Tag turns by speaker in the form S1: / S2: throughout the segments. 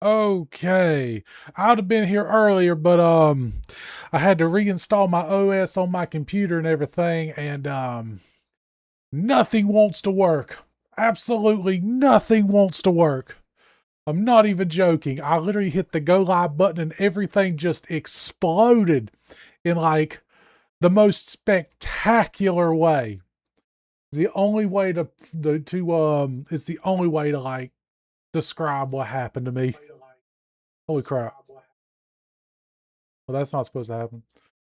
S1: Okay. I would have been here earlier, but I had to reinstall my OS on my computer and everything, and nothing wants to work. Absolutely nothing wants to work. I'm not even joking. I literally hit the go live button and everything just exploded in like the most spectacular way. The only way it's the only way to like describe what happened to me. Holy crap. Well, that's not supposed to happen.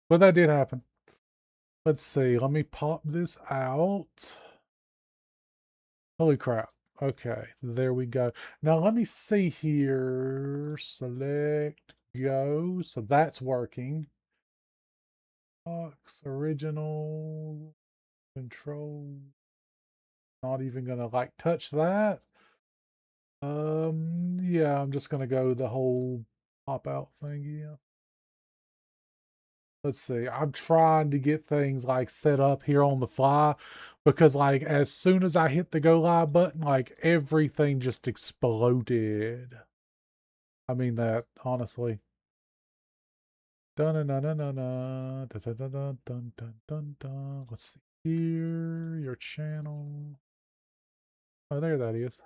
S1: But that did happen. Let's see. Let me pop this out. Holy crap. Okay, there we go. Now let me see here. Select, go. So that's working. Box, original, control. Not even gonna like touch that. Yeah, I'm just gonna go the whole pop out thing. Yeah. Let's see. I'm trying to get things like set up here on the fly because like as soon as I hit the go live button, like everything just exploded. I mean that honestly. Dun dun dun dun dun dun dun dun dun dun dun dun dun. Let's see here. Your channel. Oh, there that is.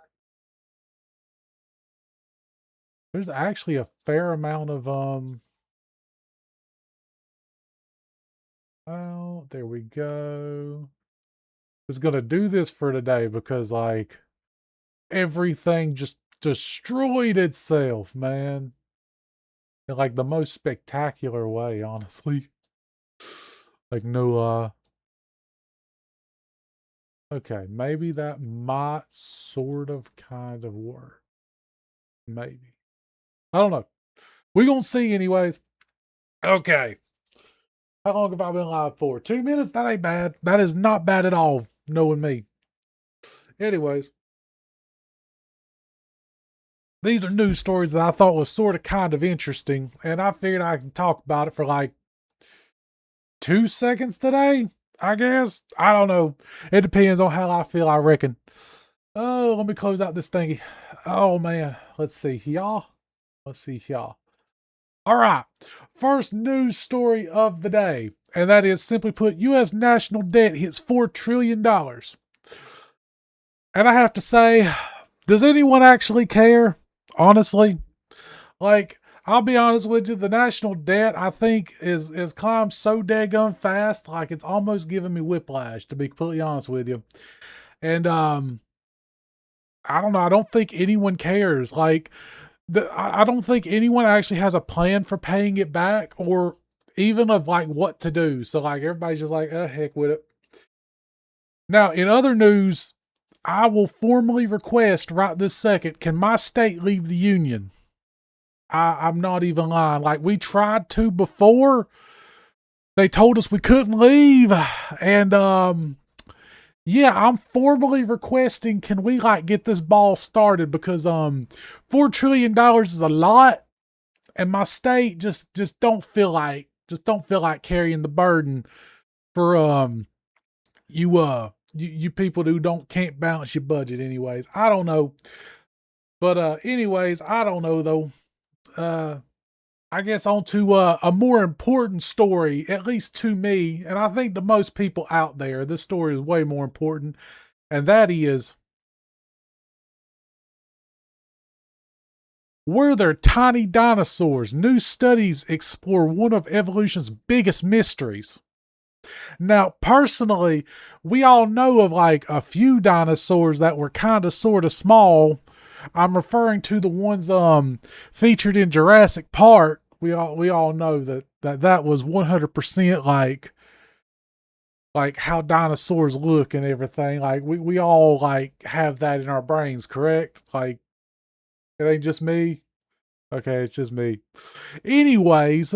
S1: There's actually a fair amount of oh, there we go. I was gonna do this for today because like everything just destroyed itself, man. In like the most spectacular way, honestly. Like no okay, maybe that might sort of kind of work. Maybe. I don't know. We're gonna see anyways. Okay. How long have I been live for? 2 minutes? That ain't bad. That is not bad at all, knowing me. Anyways. These are news stories that I thought was sort of kind of interesting, and I figured I could talk about it for like 2 seconds today, I guess. I don't know. It depends on how I feel, I reckon. Oh, let me close out this thingy. Oh, man. Let's see, y'all. Let's see, y'all. All right. First news story of the day, and that is simply put, U.S. national debt hits $4 trillion. And I have to say, does anyone actually care? Honestly? Like, I'll be honest with you, the national debt I think is climbed so daggone fast, like it's almost giving me whiplash, to be completely honest with you. And I don't know, I don't think anyone cares. Like I don't think anyone actually has a plan for paying it back or even of like what to do. So like everybody's just like, heck with it. Now, in other news, I will formally request right this second, can my state leave the union? I'm not even lying. Like we tried to before. They told us we couldn't leave. And yeah, I'm formally requesting, can we like get this ball started? Because $4 trillion is a lot. And my state just don't feel like carrying the burden for you people who can't balance your budget anyways. I don't know. But anyways, I don't know though. I guess on to a more important story, at least to me, and I think to most people out there, this story is way more important, and that is, were there tiny dinosaurs? New studies explore one of evolution's biggest mysteries. Now, personally, we all know of like a few dinosaurs that were kind of sort of small. I'm referring to the ones featured in Jurassic Park. We all know that was 100% like how dinosaurs look and everything. Like we all like have that in our brains, correct? Like it ain't just me. Okay, it's just me. Anyways,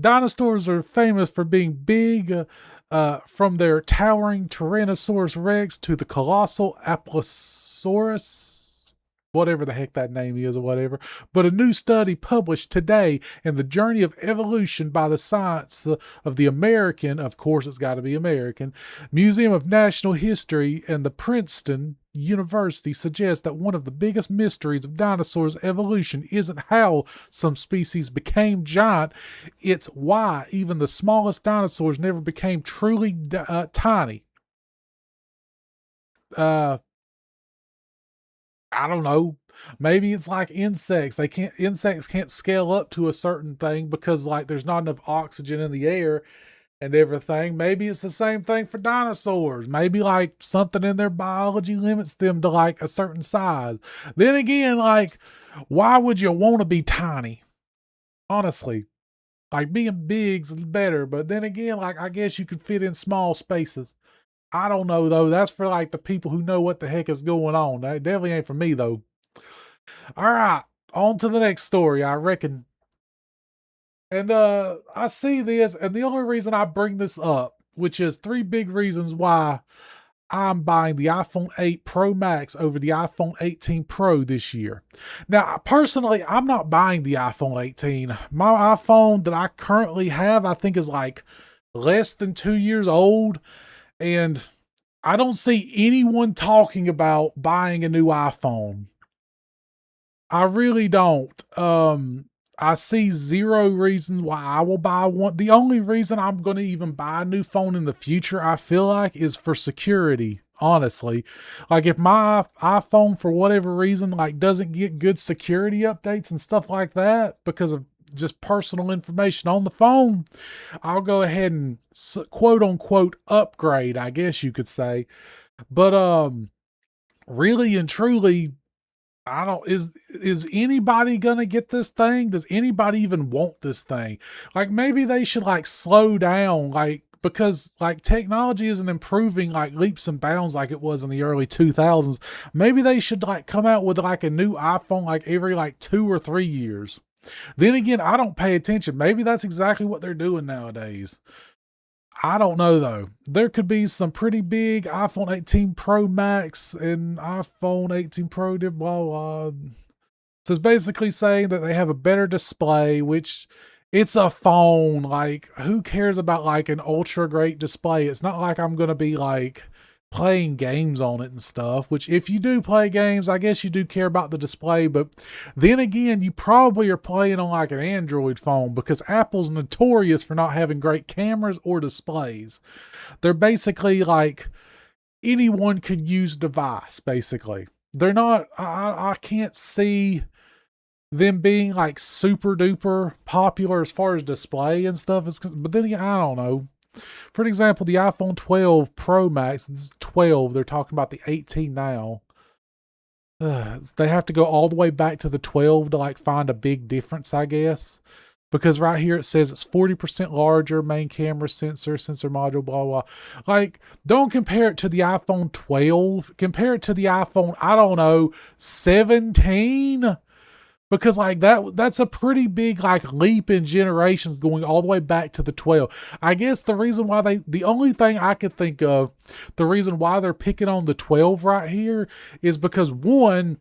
S1: dinosaurs are famous for being big, from their towering Tyrannosaurus rex to the colossal Apatosaurus. whatever the heck that name is or whatever. But a new study published today in The Journey of Evolution by the Science of the American, of course it's got to be American, Museum of National History and the Princeton University suggests that one of the biggest mysteries of dinosaurs' evolution isn't how some species became giant, it's why even the smallest dinosaurs never became truly tiny. I don't know. Maybe it's like insects. Insects can't scale up to a certain thing because like there's not enough oxygen in the air and everything. Maybe it's the same thing for dinosaurs. Maybe like something in their biology limits them to like a certain size. Then again, like, why would you want to be tiny? Honestly, like being big's better, but then again, like I guess you could fit in small spaces. I don't know though. That's for like the people who know what the heck is going on. That definitely ain't for me though. All right, on to the next story, I reckon. And I see this, and the only reason I bring this up, which is three big reasons why I'm buying the iPhone 8 Pro Max over the iPhone 18 Pro this year. Now, personally, I'm not buying the iPhone 18. My iPhone that I currently have, I think, is like less than 2 years old. And I don't see anyone talking about buying a new iPhone. I really don't. I see zero reason why I will buy one. The only reason I'm going to even buy a new phone in the future, I feel like, is for security. Honestly, like if my iPhone for whatever reason like doesn't get good security updates and stuff like that because of just personal information on the phone, I'll go ahead and quote unquote upgrade, I guess you could say. But really and truly, I don't is anybody gonna get this thing? Does anybody even want this thing? Like maybe they should like slow down, like because like technology isn't improving like leaps and bounds like it was in the early 2000s. Maybe they should like come out with like a new iPhone like every like 2 or 3 years. Then again, I don't pay attention. Maybe that's exactly what they're doing nowadays. I don't know though. There could be some pretty big iPhone 18 Pro Max and iPhone 18 Pro blah blah. So it's basically saying that they have a better display, which it's a phone. Like, who cares about like an ultra great display? It's not like I'm gonna be like playing games on it and stuff, which if you do play games, I guess you do care about the display, but then again, you probably are playing on like an Android phone because Apple's notorious for not having great cameras or displays. They're basically like anyone could use device, basically. They're not, I can't see them being like super duper popular as far as display and stuff is, but then again, I don't know. For example, the iPhone 12 Pro Max, this is 12, they're talking about the 18 now. They have to go all the way back to the 12 to like find a big difference, I guess. Because right here it says it's 40% larger, main camera, sensor module, blah, blah. Like, don't compare it to the iPhone 12. Compare it to the iPhone, I don't know, 17. Because like that's a pretty big like leap in generations going all the way back to the 12. I guess the reason why the only thing I could think of, the reason why they're picking on the 12 right here is because one,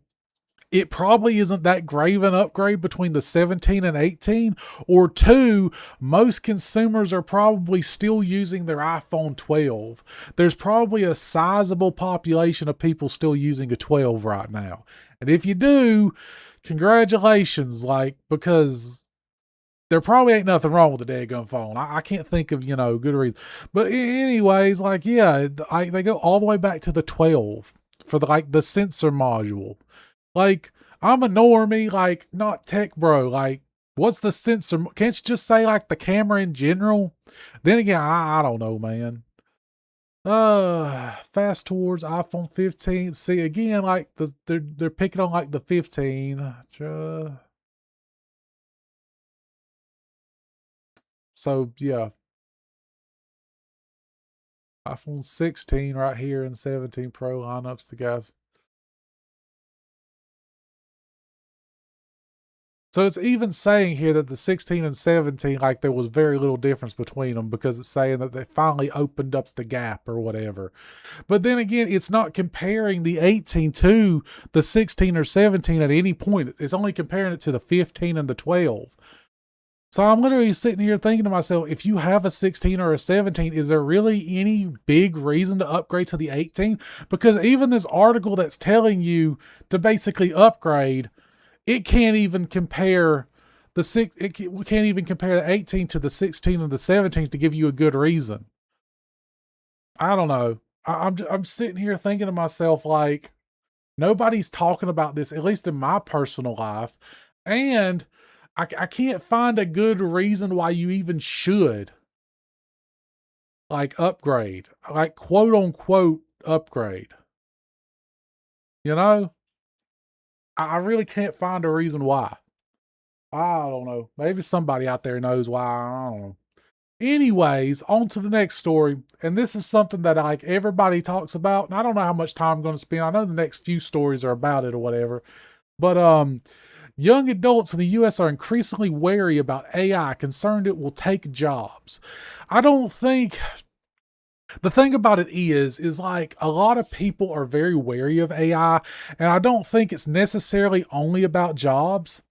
S1: it probably isn't that grave an upgrade between the 17 and 18, or two, most consumers are probably still using their iPhone 12. There's probably a sizable population of people still using a 12 right now. And if you do, congratulations, like, because there probably ain't nothing wrong with the daggone phone. I can't think of, good reason. But anyways, like, yeah, they go all the way back to the 12 for the sensor module. Like, I'm a normie, like, not tech bro. Like, what's the sensor? Can't you just say, like, the camera in general? Then again, I don't know, man. Fast towards iPhone 15. See, again, like, they're picking on, like, the 15. So, yeah. iPhone 16 right here and 17 Pro lineups to go. So it's even saying here that the 16 and 17, like there was very little difference between them because it's saying that they finally opened up the gap or whatever. But then again, it's not comparing the 18 to the 16 or 17 at any point. It's only comparing it to the 15 and the 12. So I'm literally sitting here thinking to myself, if you have a 16 or a 17, is there really any big reason to upgrade to the 18? Because even this article that's telling you to basically upgrade, it can't even compare we can't even compare the 18 to the 16 and the 17 to give you a good reason. I don't know. I'm sitting here thinking to myself, like, nobody's talking about this, at least in my personal life. And I can't find a good reason why you even should, like, upgrade, like, quote unquote, upgrade. You know, I really can't find a reason why. I don't know. Maybe somebody out there knows why. I don't know. Anyways, on to the next story. And this is something that like everybody talks about. And I don't know how much time I'm going to spend. I know the next few stories are about it or whatever. But young adults in the US are increasingly wary about AI, concerned it will take jobs. I don't think the thing about it is like a lot of people are very wary of AI, and I don't think it's necessarily only about jobs.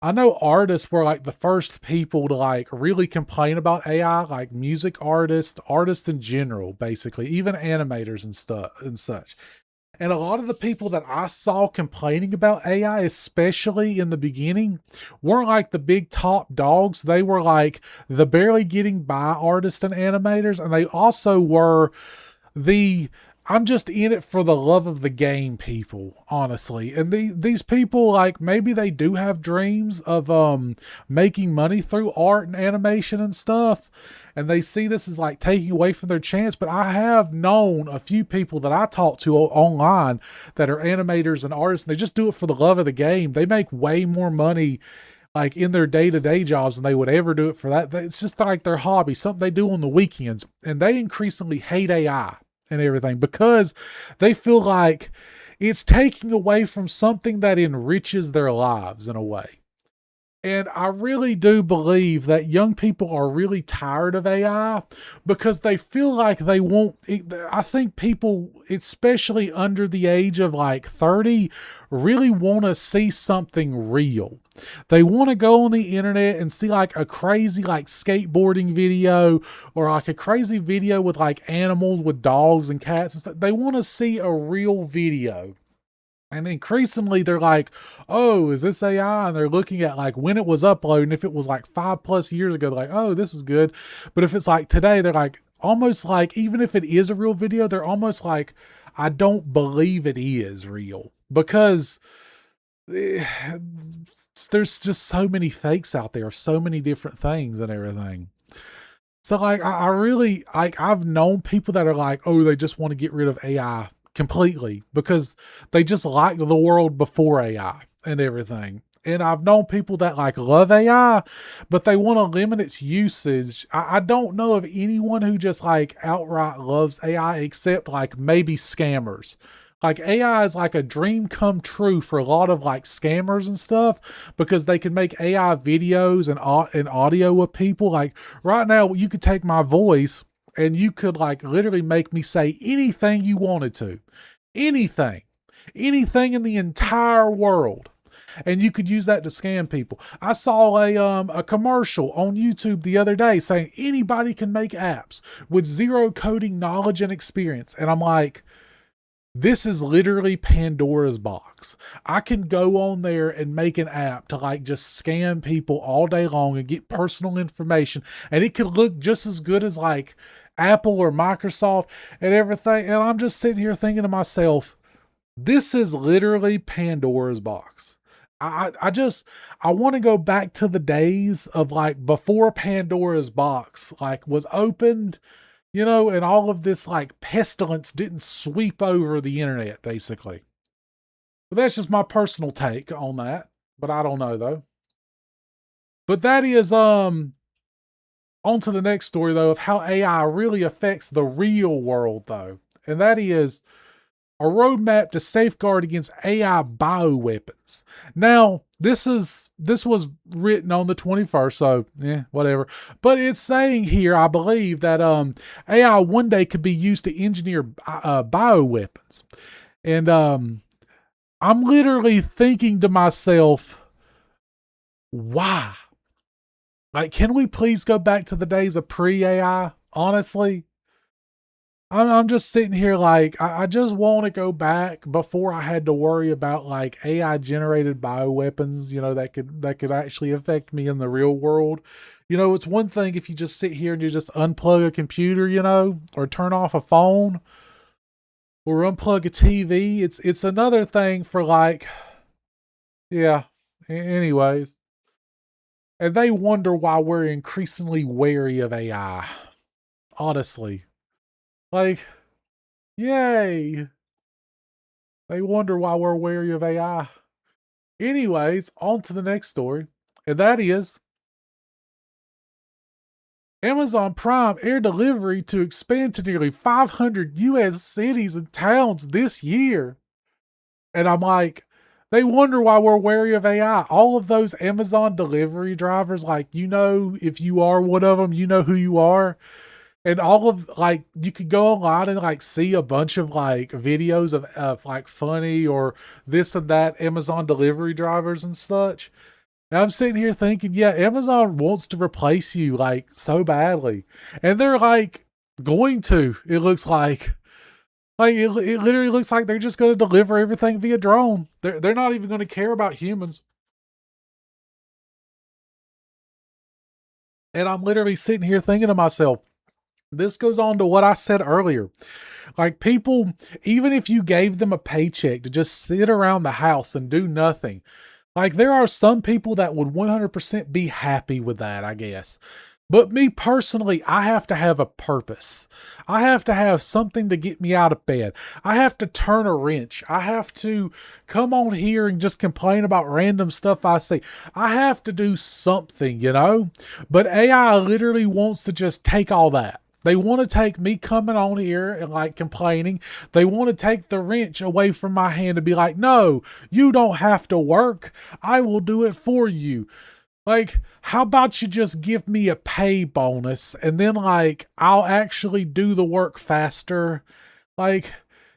S1: I know artists were like the first people to like really complain about AI, like music artists, artists in general, basically, even animators and stuff and such. And a lot of the people that I saw complaining about AI, especially in the beginning, weren't like the big top dogs. They were like the barely getting by artists and animators. And they also were the I'm just in it for the love of the game people, honestly. And these people, like, maybe they do have dreams of making money through art and animation and stuff, and they see this as like taking away from their chance. But I have known a few people that I talk to online that are animators and artists, and they just do it for the love of the game. They make way more money like in their day-to-day jobs than they would ever do it for that. It's just like their hobby, something they do on the weekends. And they increasingly hate AI and everything because they feel like it's taking away from something that enriches their lives in a way. And I really do believe that young people are really tired of AI because they feel like they won't. I think people, especially under the age of like 30, really want to see something real. They want to go on the internet and see like a crazy like skateboarding video or like a crazy video with like animals with dogs and cats and stuff. They want to see a real video. And increasingly, they're like, oh, is this AI? And they're looking at like when it was uploaded. If it was like 5+ years ago, they're like, oh, this is good. But if it's like today, they're like, almost like, even if it is a real video, they're almost like, I don't believe it is real. Because there's just so many fakes out there, so many different things and everything. So like, I really, like, I've known people that are like, oh, they just want to get rid of AI completely because they just liked the world before AI and everything. And I've known people that like love AI, but they want to limit its usage. I don't know of anyone who just like outright loves AI except like maybe scammers. Like AI is like a dream come true for a lot of like scammers and stuff because they can make AI videos and audio of people. Like right now, you could take my voice and you could like literally make me say anything you wanted to. Anything in the entire world. And you could use that to scam people. I saw a commercial on YouTube the other day saying anybody can make apps with zero coding knowledge and experience. And I'm like, this is literally Pandora's box. I can go on there and make an app to like just scam people all day long and get personal information. And it could look just as good as like Apple or Microsoft and everything. And I'm just sitting here thinking to myself, this is literally Pandora's box. I want to go back to the days of like before Pandora's box like was opened, you know, and all of this like pestilence didn't sweep over the internet basically. But that's just my personal take on that. But I don't know though. But that is on to the next story though of how AI really affects the real world though. And that is a roadmap to safeguard against AI bioweapons. Now, this was written on the 21st, so whatever. But it's saying here, I believe, that AI one day could be used to engineer bioweapons. And I'm literally thinking to myself, why? Like, can we please go back to the days of pre-AI? Honestly, I'm just sitting here like, I just want to go back before I had to worry about like AI generated bioweapons, that could actually affect me in the real world. It's one thing if you just sit here and you just unplug a computer, or turn off a phone or unplug a TV. It's another thing for like, yeah. Anyways, and they wonder why we're increasingly wary of AI. Honestly. Like, yay. They wonder why we're wary of AI. Anyways, on to the next story. And that is Amazon Prime air delivery to expand to nearly 500 US cities and towns this year. And I'm like, they wonder why we're wary of AI. All of those Amazon delivery drivers, like, if you are one of them, you know who you are. And all of like, you could go online and like see a bunch of like videos of like funny or this and that Amazon delivery drivers and such. And I'm sitting here thinking, yeah, Amazon wants to replace you like so badly. And they're like going to, it looks like. Like it literally looks like they're just going to deliver everything via drone. They're not even going to care about humans. And I'm literally sitting here thinking to myself, this goes on to what I said earlier. Like people, even if you gave them a paycheck to just sit around the house and do nothing, like there are some people that would 100% be happy with that, I guess. But me personally, I have to have a purpose. I have to have something to get me out of bed. I have to turn a wrench. I have to come on here and just complain about random stuff I see. I have to do something, But AI literally wants to just take all that. They want to take me coming on here and like complaining. They want to take the wrench away from my hand and be like, no, you don't have to work. I will do it for you. Like, how about you just give me a pay bonus and then like I'll actually do the work faster? Like,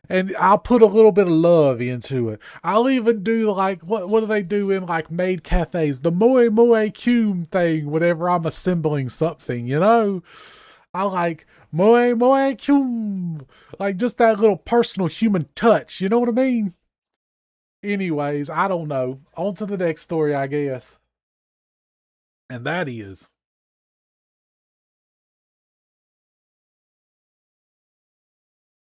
S1: and I'll put a little bit of love into it. I'll even do like, what do they do in like maid cafes? The moe moe cum thing whenever I'm assembling something, I like moe moe cum. Like just that little personal human touch. You know what I mean? Anyways, I don't know. On to the next story, I guess. And that is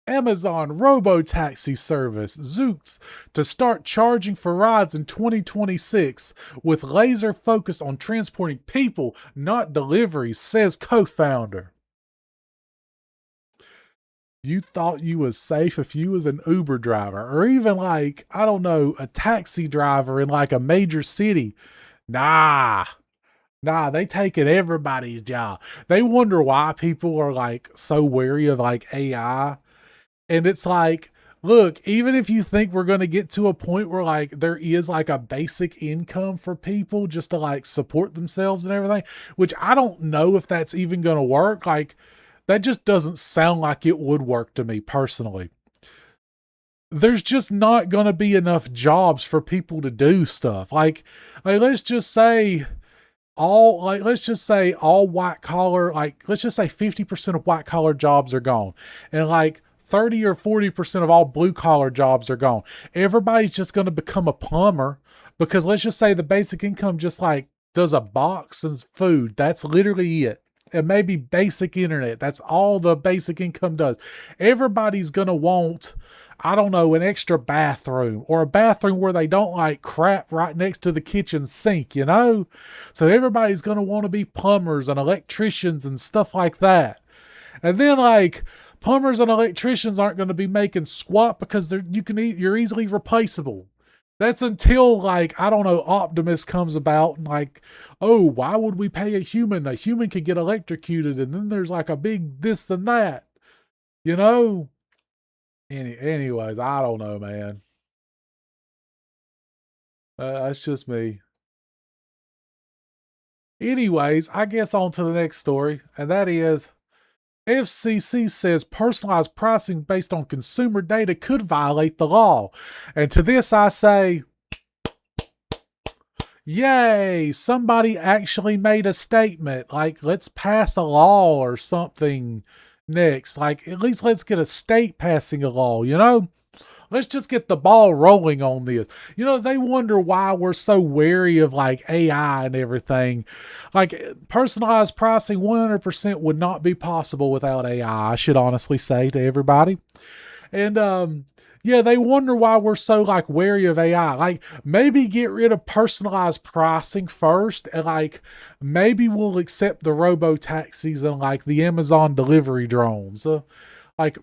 S1: Amazon robo-taxi service Zoox to start charging for rides in 2026 with laser focus on transporting people, not deliveries, says co-founder. You thought you was safe if you was an Uber driver or even like, I don't know, a taxi driver in like a major city. Nah, they taking everybody's job. They wonder why people are like so wary of like AI. And it's like, look, even if you think we're going to get to a point where like there is like a basic income for people just to like support themselves and everything, which I don't know if that's even going to work. Like that just doesn't sound like it would work to me personally. There's just not going to be enough jobs for people to do stuff. Like let's just say all white collar, like let's just say 50% of white collar jobs are gone. And like 30 or 40% of all blue collar jobs are gone. Everybody's just going to become a plumber because let's just say the basic income just like does a box and food. That's literally it. And maybe basic internet. That's all the basic income does. Everybody's going to want, I don't know, an extra bathroom or a bathroom where they don't like crap right next to the kitchen sink, So everybody's going to want to be plumbers and electricians and stuff like that. And then like plumbers and electricians aren't going to be making squat because you're easily replaceable. That's until like, I don't know, Optimus comes about and like, oh, why would we pay a human? A human could get electrocuted and then there's like a big this and that, Anyways, I don't know, man. That's just me. Anyways, I guess on to the next story, and that is FCC says personalized pricing based on consumer data could violate the law. And to this I say, yay, somebody actually made a statement. Like, let's pass a law or something next. Like, at least let's get a state passing a law, you know? Let's just get the ball rolling on this. You know, they wonder why we're so wary of like AI and everything. Like, personalized pricing 100% would not be possible without AI, I should honestly say to everybody. And yeah, they wonder why we're so like wary of AI. Like, maybe get rid of personalized pricing first, and like maybe we'll accept the robo taxis and like the Amazon delivery drones. Like,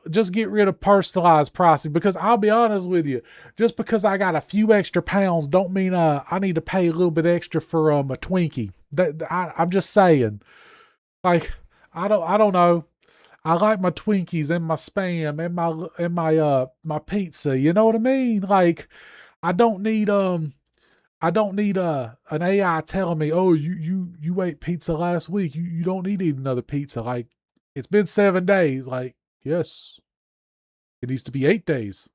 S1: just get rid of personalized pricing, because I'll be honest with you, just because I got a few extra pounds don't mean I need to pay a little bit extra for a Twinkie. I'm just saying. Like, I don't know. I like my Twinkies and my spam and my pizza. You know what I mean? Like, I don't need an AI telling me, oh, you ate pizza last week. You don't need to eat another pizza. Like, it's been 7 days. Like, yes, it needs to be 8 days.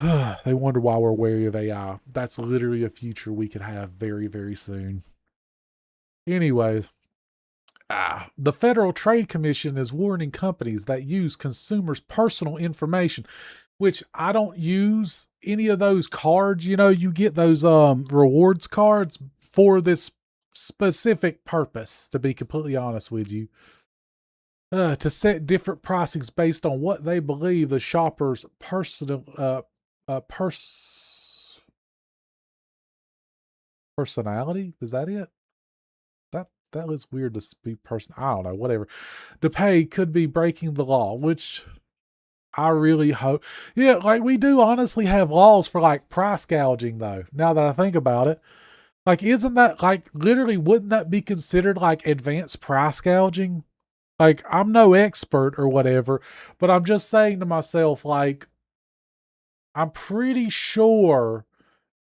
S1: They wonder why we're wary of AI. That's literally a future we could have very, very soon. Anyways, the Federal Trade Commission is warning companies that use consumers' personal information, which I don't use any of those cards. You know, you get those rewards cards for this specific purpose, to be completely honest with you. To set different pricings based on what they believe the shopper's personality. Is that it? That was weird to be person. I don't know. Whatever. To pay could be breaking the law, which I really hope. Yeah, like, we do honestly have laws for like price gouging, though. Now that I think about it, like, isn't that like literally? Wouldn't that be considered like advanced price gouging? Like, I'm no expert or whatever, but I'm just saying to myself, like, I'm pretty sure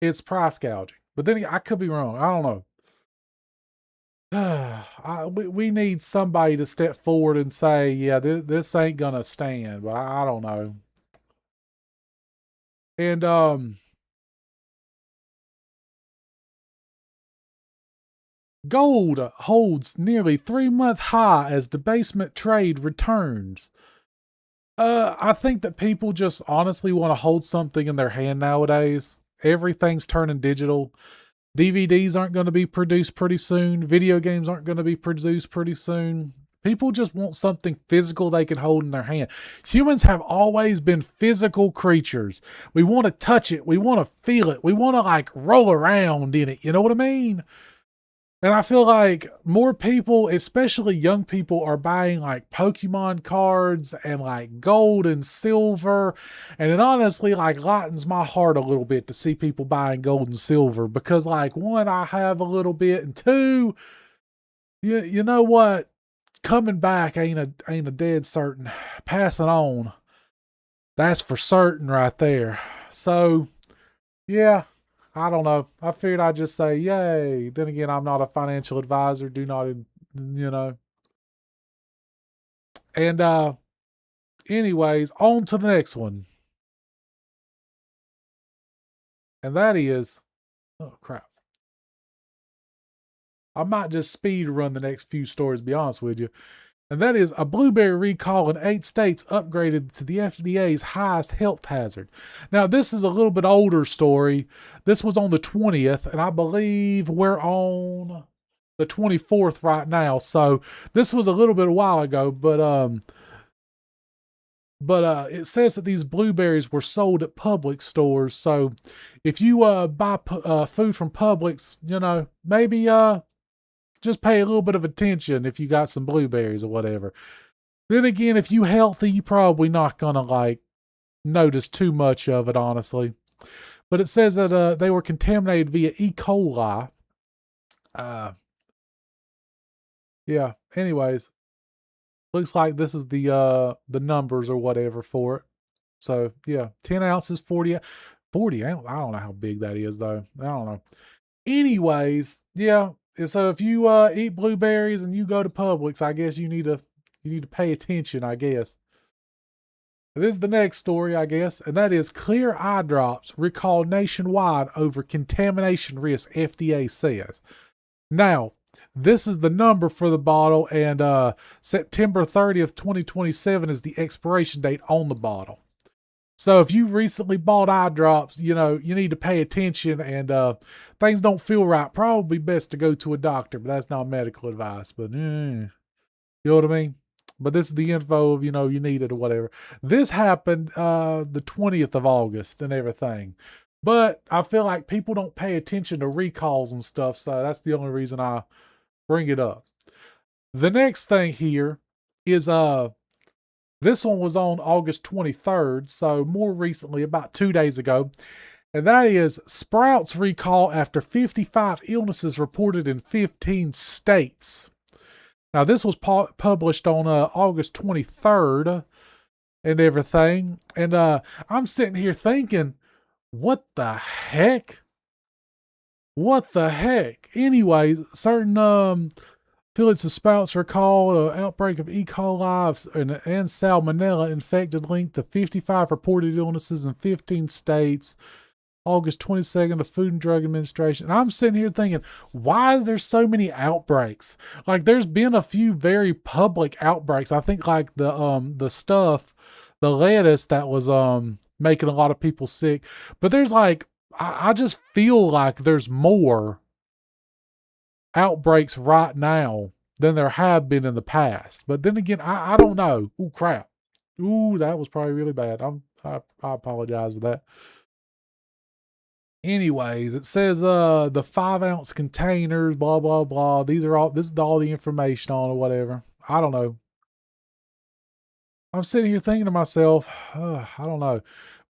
S1: it's price gouging. But then I could be wrong. I don't know. We need somebody to step forward and say, yeah, this ain't gonna stand. But I don't know. And gold holds nearly 3-month high as debasement trade returns. I think that people just honestly want to hold something in their hand nowadays. Everything's turning digital. DVDs aren't going to be produced pretty soon. Video games aren't going to be produced pretty soon. People just want something physical they can hold in their hand. Humans have always been physical creatures. We want to touch it. We want to feel it. We want to like roll around in it. You know what I mean? And I feel like more people, especially young people, are buying like Pokemon cards and like gold and silver. And it honestly like lightens my heart a little bit to see people buying gold and silver, because like, one, I have a little bit, and two, you know what? Coming back ain't a dead certain. Passing on, that's for certain right there. So yeah, I don't know. I figured I'd just say, yay. Then again, I'm not a financial advisor. Do not, you know. And anyways, on to the next one. And that is, oh crap. I might just speed run the next few stories, to be honest with you. And that is, a blueberry recall in 8 states upgraded to the FDA's highest health hazard. Now, this is a little bit older story. This was on the 20th, and I believe we're on the 24th right now. So this was a little bit a while ago, but it says that these blueberries were sold at Publix stores. So if you buy food from Publix, you know, maybe just pay a little bit of attention if you got some blueberries or whatever. Then again, if you healthy, you probably not gonna like notice too much of it, honestly. But it says that they were contaminated via E. coli. Uh, yeah. Anyways, Looks like this is the numbers or whatever for it. So yeah, 10 ounces, 40. I don't know how big that is though. I don't know. Anyways, yeah. So if you eat blueberries and you go to Publix, I guess you need to pay attention, I guess. This is the next story, I guess, and that is clear eye drops recalled nationwide over contamination risk, FDA says. Now, this is the number for the bottle, and September 30th, 2027 is the expiration date on the bottle. So if you've recently bought eye drops, you need to pay attention, and things don't feel right, probably best to go to a doctor, but that's not medical advice. But you know what I mean? But this is the info of, you need it or whatever. This happened the 20th of August and everything. But I feel like people don't pay attention to recalls and stuff, so that's the only reason I bring it up. The next thing here is this one was on August 23rd, so more recently, about 2 days ago. And that is Sprouts recall after 55 illnesses reported in 15 states. Now, this was published on August 23rd and everything. And I'm sitting here thinking, what the heck? What the heck? Anyways, certain affiliates of Sprouts recall an outbreak of E. coli and salmonella infected linked to 55 reported illnesses in 15 states. August 22nd, the Food and Drug Administration. And I'm sitting here thinking, why is there so many outbreaks? Like, there's been a few very public outbreaks. I think like the lettuce that was making a lot of people sick. But there's like, I just feel like there's more outbreaks right now than there have been in the past. But then again, I don't know. Ooh, crap. Ooh, that was probably really bad. I apologize for that. Anyways, it says the 5-ounce containers, blah blah blah. This is all the information on or whatever. I don't know. I'm sitting here thinking to myself, I don't know.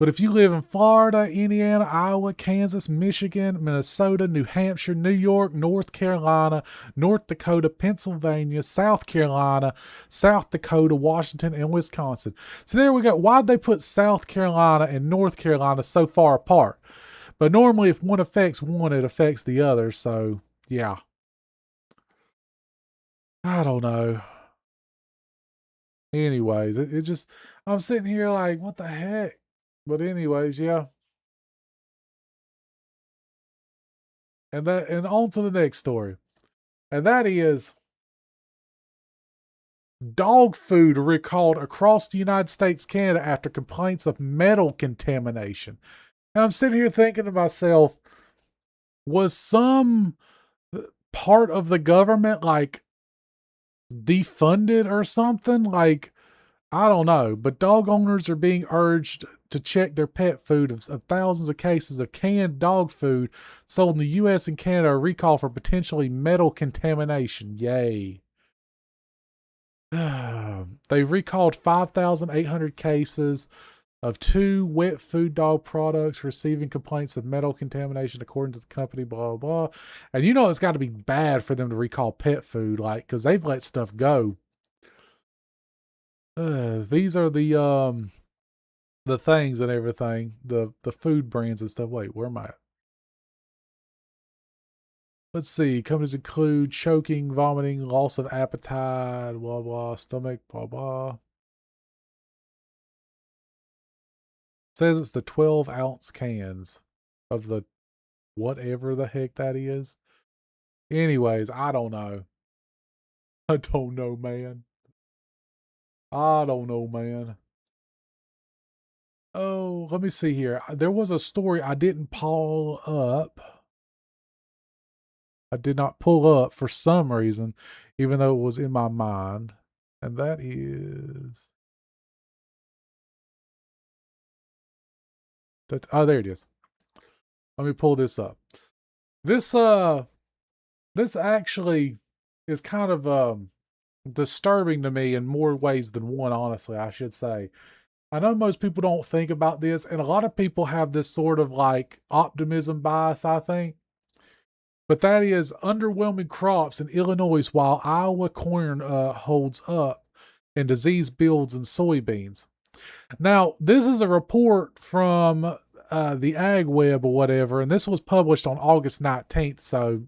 S1: But if you live in Florida, Indiana, Iowa, Kansas, Michigan, Minnesota, New Hampshire, New York, North Carolina, North Dakota, Pennsylvania, South Carolina, South Dakota, Washington, and Wisconsin. So there we go. Why'd they put South Carolina and North Carolina so far apart? But normally if one affects one, it affects the other. So, yeah. I don't know. Anyways, it just, I'm sitting here like, what the heck? But anyways, yeah. And on to the next story. And that is dog food recalled across the United States, Canada after complaints of metal contamination. And I'm sitting here thinking to myself, was some part of the government like defunded or something? Like, I don't know, but dog owners are being urged to check their pet food of thousands of cases of canned dog food sold in the U.S. and Canada are recalled for potentially metal contamination. Yay. They've recalled 5,800 cases of 2 wet food dog products receiving complaints of metal contamination, according to the company, blah, blah. And it's got to be bad for them to recall pet food, like, because they've let stuff go. These are the things and everything, the food brands and stuff. Wait, where am I at? Let's see. Companies include choking, vomiting, loss of appetite, blah, blah, stomach, blah, blah. Says it's the 12-ounce cans of the whatever the heck that is. Anyways, I don't know. I don't know, man. I don't know, man. Oh, let me see here. There was a story I didn't pull up. I did not pull up for some reason, even though it was in my mind. And that is... oh, there it is. Let me pull this up. This actually is kind of disturbing to me in more ways than one, honestly, I should say. I know most people don't think about this, and a lot of people have this sort of like optimism bias, I think. But that is underwhelming crops in Illinois while Iowa corn holds up and disease builds in soybeans. Now, this is a report from the Ag Web or whatever, and this was published on August 19th, so,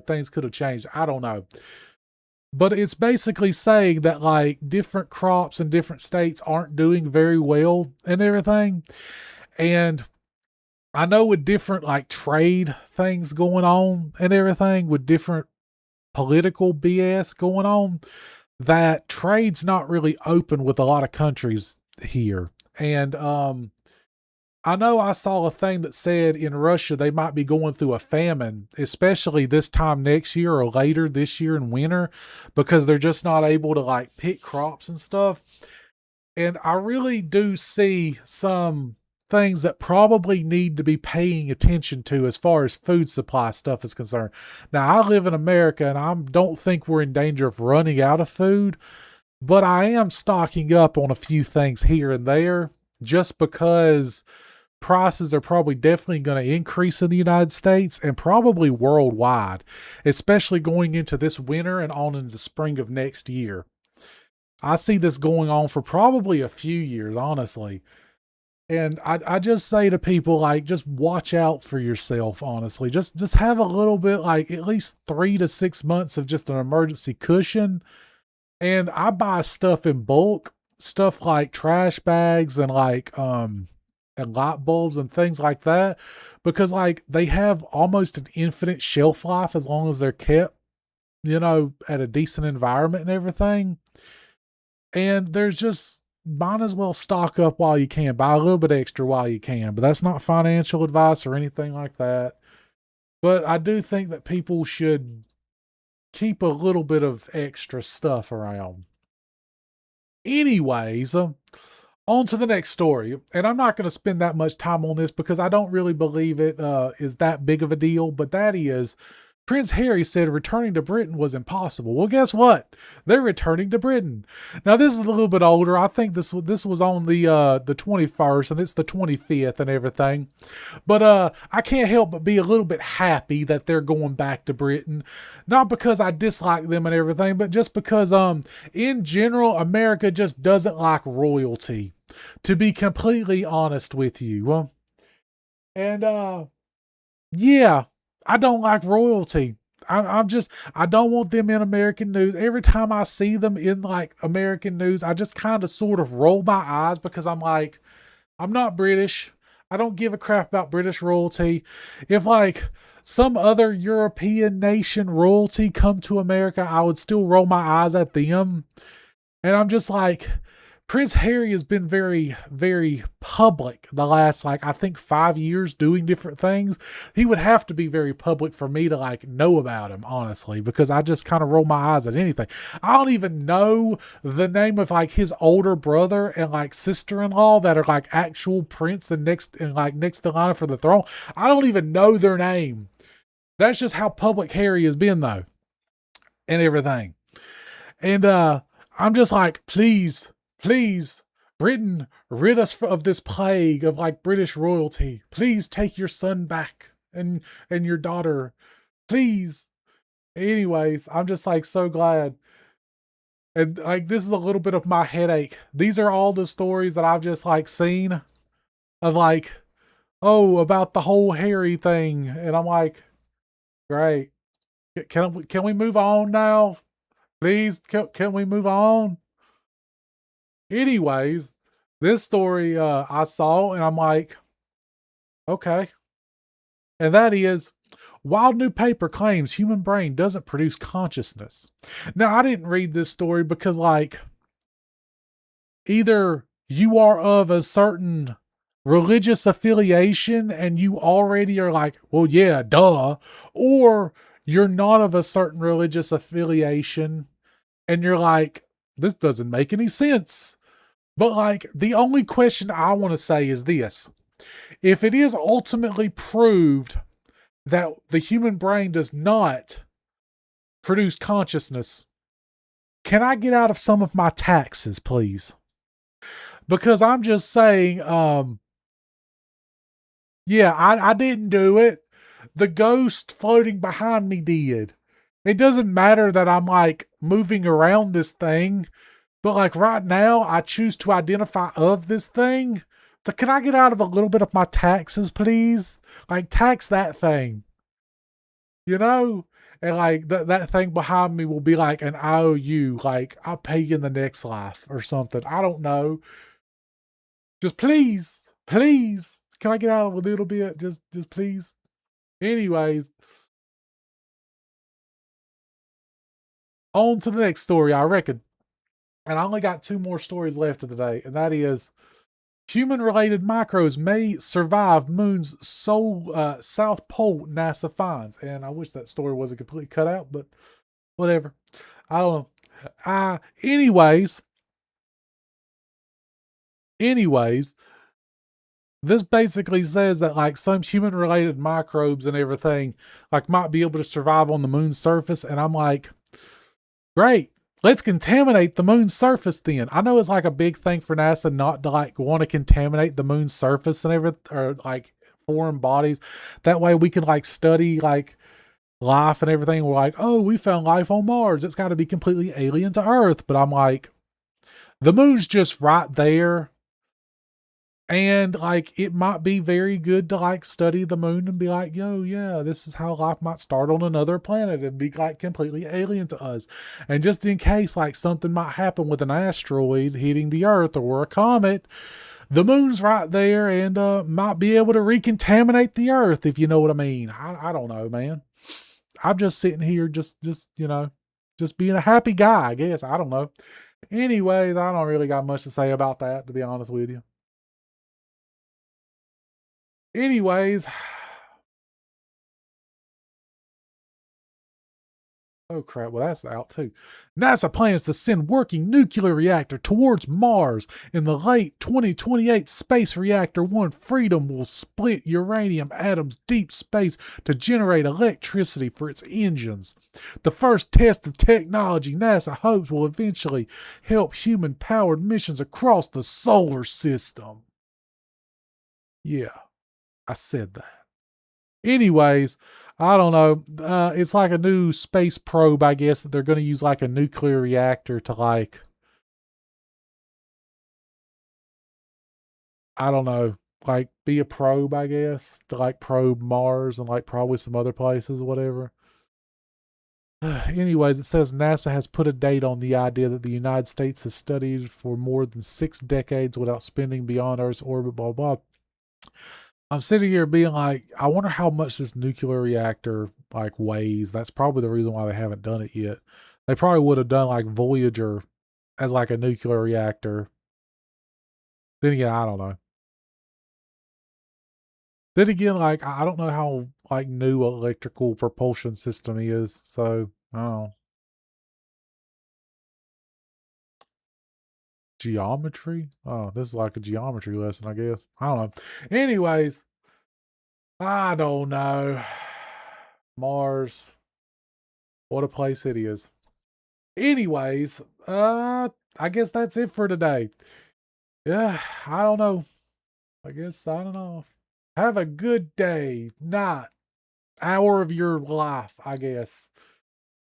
S1: things could have changed. I don't know. But it's basically saying that, like, different crops in different states aren't doing very well and everything. And I know with different, like, trade things going on and everything, with different political BS going on, that trade's not really open with a lot of countries here. And I know I saw a thing that said in Russia they might be going through a famine, especially this time next year or later this year in winter, because they're just not able to, like, pick crops and stuff. And I really do see some things that probably need to be paying attention to as far as food supply stuff is concerned. Now, I live in America and I don't think we're in danger of running out of food, but I am stocking up on a few things here and there just because prices are probably definitely going to increase in the United States and probably worldwide, especially going into this winter and on into the spring of next year. I see this going on for probably a few years, honestly. And I just say to people, like, just watch out for yourself, honestly. Just have a little bit, like, at least 3 to 6 months of just an emergency cushion. And I buy stuff in bulk, stuff like trash bags and, like, and light bulbs and things like that, because, like, they have almost an infinite shelf life as long as they're kept, at a decent environment and everything. And there's just, might as well stock up while you can. Buy a little bit extra while you can. But that's not financial advice or anything like that. But I do think that people should keep a little bit of extra stuff around. Anyways, on to the next story. And I'm not going to spend that much time on this because I don't really believe it is that big of a deal. But that is, Prince Harry said returning to Britain was impossible. Well, guess what? They're returning to Britain. Now, this is a little bit older. I think this was on the 21st, and it's the 25th and everything. But I can't help but be a little bit happy that they're going back to Britain. Not because I dislike them and everything, but just because in general, America just doesn't like royalty, to be completely honest with you. Yeah. I don't like royalty. I don't want them in American news. Every time I see them in, like, American news, I just kind of sort of roll my eyes because I'm like, I'm not British. I don't give a crap about British royalty. If, like, some other European nation royalty come to America, I would still roll my eyes at them. And I'm just like, Prince Harry has been very, very public the last, like, I think 5 years doing different things. He would have to be very public for me to, like, know about him, honestly, because I just kind of roll my eyes at anything. I don't even know the name of, like, his older brother and, like, sister-in-law that are, like, actual prince and next in line for the throne. I don't even know their name. That's just how public Harry has been, though, and everything. And I'm just like, please, Britain, rid us of this plague of, like, British royalty. Please take your son back and your daughter. Please. Anyways, I'm just, like, so glad. And, like, this is a little bit of my headache. These are all the stories that I've just, like, seen of, like, about the whole Harry thing. And I'm like, great. Can we move on now? Please, can we move on? Anyways, this story I saw, and I'm like, okay. And that is, wild new paper claims human brain doesn't produce consciousness. Now, I didn't read this story because, like, either you are of a certain religious affiliation and you already are like, well, yeah, duh. Or you're not of a certain religious affiliation and you're like, this doesn't make any sense. But, like, the only question I want to say is this. If it is ultimately proved that the human brain does not produce consciousness, can I get out of some of my taxes, please? Because I'm just saying, yeah, I didn't do it. The ghost floating behind me did. It doesn't matter that I'm, like, moving around this thing. But like right now, I choose to identify of this thing. So can I get out of a little bit of my taxes, please? Like tax that thing, you know? And like that thing behind me will be like an IOU, like I'll pay you in the next life or something. I don't know. Just please, please. Can I get out of a little bit? Just please. Anyways, on to the next story, I reckon. And I only got two more stories left of the day, and that is human-related microbes may survive Moon's South Pole, NASA finds. And I wish that story wasn't completely cut out, but whatever. I don't know. Anyways, this basically says that like some human-related microbes and everything like might be able to survive on the moon's surface, and I'm like, great. Let's contaminate the moon's surface then. I know it's like a big thing for NASA not to like want to contaminate the moon's surface and everything, or like foreign bodies. That way we can like study like life and everything. We're like, oh, we found life on Mars. It's got to be completely alien to Earth. But I'm like, the moon's just right there. And like it might be very good to like study the moon and be like, yo, yeah, this is how life might start on another planet and be like completely alien to us. And just in case like something might happen with an asteroid hitting the Earth or a comet, the moon's right there and might be able to recontaminate the Earth, if you know what I mean. I don't know, man. I'm just sitting here just just being a happy guy, I guess. I don't know. Anyways, I don't really got much to say about that, to be honest with you. Anyways, oh crap, well that's out too. NASA plans to send working nuclear reactor towards Mars. In the late 2028, Space Reactor 1 Freedom will split uranium atoms deep space to generate electricity for its engines. The first test of technology NASA hopes will eventually help human-powered missions across the solar system. Yeah, I said that. Anyways, I don't know. It's like a new space probe, I guess, that they're going to use like a nuclear reactor to like, I don't know, like be a probe, I guess, to like probe Mars and like probably some other places or whatever. Anyways, it says NASA has put a date on the idea that the United States has studied for more than 6 decades without spending beyond Earth's orbit, blah, blah. I'm sitting here being like, I wonder how much this nuclear reactor like weighs. That's probably the reason why they haven't done it yet. They probably would have done like Voyager as like a nuclear reactor. Then again, I don't know. Then again, like I don't know how like new electrical propulsion system is. So I don't know. Geometry? Oh, this is like a geometry lesson, I guess. I don't know. Anyways, I don't know. Mars. What a place it is. Anyways, I guess that's it for today. Yeah, I don't know. I guess signing off. Have a good day, night, hour of your life, I guess.